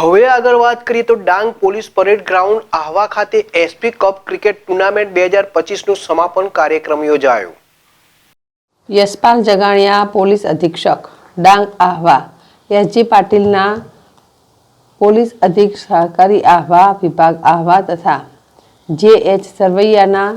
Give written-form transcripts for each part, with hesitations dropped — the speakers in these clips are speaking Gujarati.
હવે આગળ વાત કરીએ તો Dang police parade ground Ahwa ખાતે એસપી કપ ક્રિકેટ ટુર્નામેન્ટ 2025નું સમાપન કાર્યક્રમ યોજાયો। યશપાલ જગાણિયા પોલીસ અધિક્ષક ડાંગ આહવા, એસજી પાટીલના પોલીસ અધિક્ષક સહકારી આહવા વિભાગ આહવા તથા જે.એચ. સરવૈયાના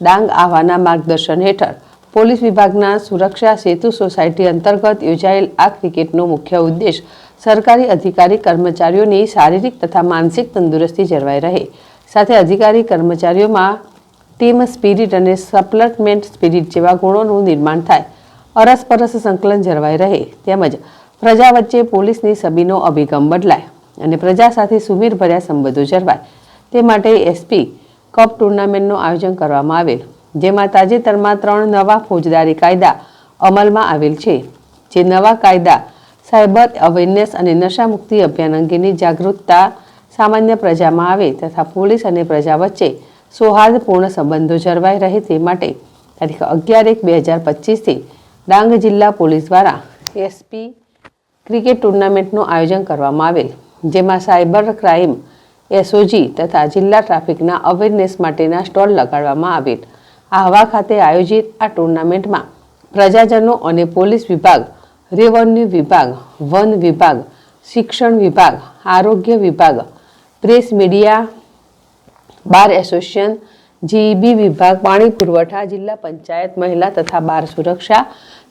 ડાંગ આહવાના માર્ગદર્શન હેઠળ પોલીસ વિભાગના સુરક્ષા સેતુ સોસાયટી અંતર્ગત યોજાયેલ આ ક્રિકેટનો મુખ્ય ઉદ્દેશ સરકારી અધિકારી કર્મચારીઓની શારીરિક તથા માનસિક તંદુરસ્તી જળવાઈ રહે, સાથે અધિકારી કર્મચારીઓમાં ટીમ સ્પિરિટ અને સપ્લિમેન્ટ સ્પિરિટ જેવા ગુણોનું નિર્માણ થાય, અરસપરસ સંકલન જળવાઈ રહે તેમજ પ્રજા વચ્ચે પોલીસની છબીનો અભિગમ બદલાય અને પ્રજા સાથે સુમેળભર્યા સંબંધો જળવાય તે માટે એસપી કપ ટુર્નામેન્ટનું આયોજન કરવામાં આવેલ, જેમાં તાજેતરમાં 3 નવા ફોજદારી કાયદા અમલમાં આવેલ છે। જે નવા કાયદા સાયબર અવેરનેસ અને નશામુક્તિ અભિયાન અંગેની જાગૃતતા સામાન્ય પ્રજામાં આવે તથા પોલીસ અને પ્રજા વચ્ચે સૌહાર્દપૂર્ણ સંબંધો જળવાઈ રહે તે માટે તારીખ 11/1/2025થી ડાંગ જિલ્લા પોલીસ દ્વારા એસપી ક્રિકેટ ટુર્નામેન્ટનું આયોજન કરવામાં આવેલ, જેમાં સાયબર ક્રાઇમ એસઓજી તથા જિલ્લા ટ્રાફિકના અવેરનેસ માટેના સ્ટોલ લગાડવામાં આવેલ। આહવા ખાતે આયોજિત આ ટુર્નામેન્ટમાં પ્રજાજનો અને પોલીસ વિભાગ, રેવન્યુ વિભાગ, વન વિભાગ, શિક્ષણ વિભાગ, આરોગ્ય વિભાગ, press media, bar association, GEB વિભાગ, પાણી પુરવઠા, જિલ્લા પંચાયત, મહિલા તથા બાળ સુરક્ષા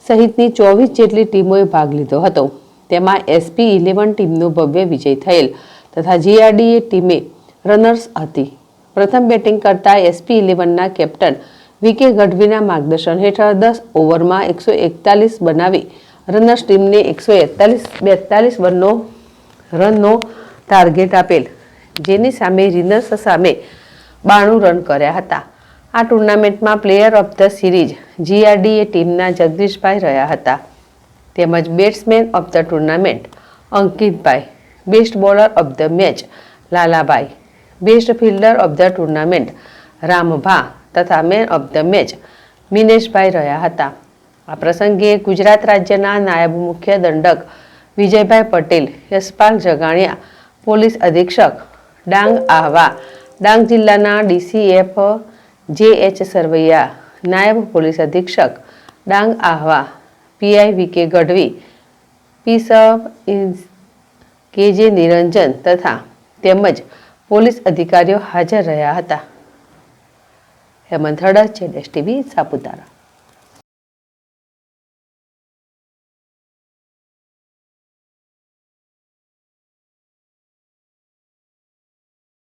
સહિતની 24 જેટલી ટીમોએ ભાગ લીધો હતો। તેમાં SP11 ટીમનો ભવ્ય વિજય થયેલ તથા જીઆરડીએ ટીમે રનર્સ હતી। પ્રથમ બેટિંગ કરતા SP11ના કેપ્ટન વીકે ગઢવીના માર્ગદર્શન હેઠળ 10 ઓવરમાં 141 બનાવી રનર્સ ટીમને 142 રનનો ટાર્ગેટ આપેલ, જેની સામે રનર્સ સામે 92 રન કર્યા હતા। આ ટુર્નામેન્ટમાં player of the series GRDA ટીમના જગદીશભાઈ રહ્યા હતા, તેમજ બેટ્સમેન ઓફ ધ ટુર્નામેન્ટ અંકિતભાઈ, best bowler of the match લાલાભાઈ, best fielder of the tournament Rambha તથા મેન ઓફ ધ મેચ મિનેશભાઈ રહ્યા હતા। આ પ્રસંગે ગુજરાત રાજ્યના નાયબ મુખ્ય દંડક વિજયભાઈ પટેલ, યશપાલ જગાણિયા પોલીસ અધિક્ષક ડાંગ આહવા, ડાંગ જિલ્લાના ડીસીએફ જે.એચ. સરવૈયા, નાયબ પોલીસ અધિક્ષક ડાંગ આહવા પીઆઈ વીકે ગઢવી, પી સબ કે.જે. નિરંજન તથા તેમજ પોલીસ અધિકારીઓ હાજર રહ્યા હતા। હેમંત હડદ, જેડેશ ટીવી, સાપુતારા।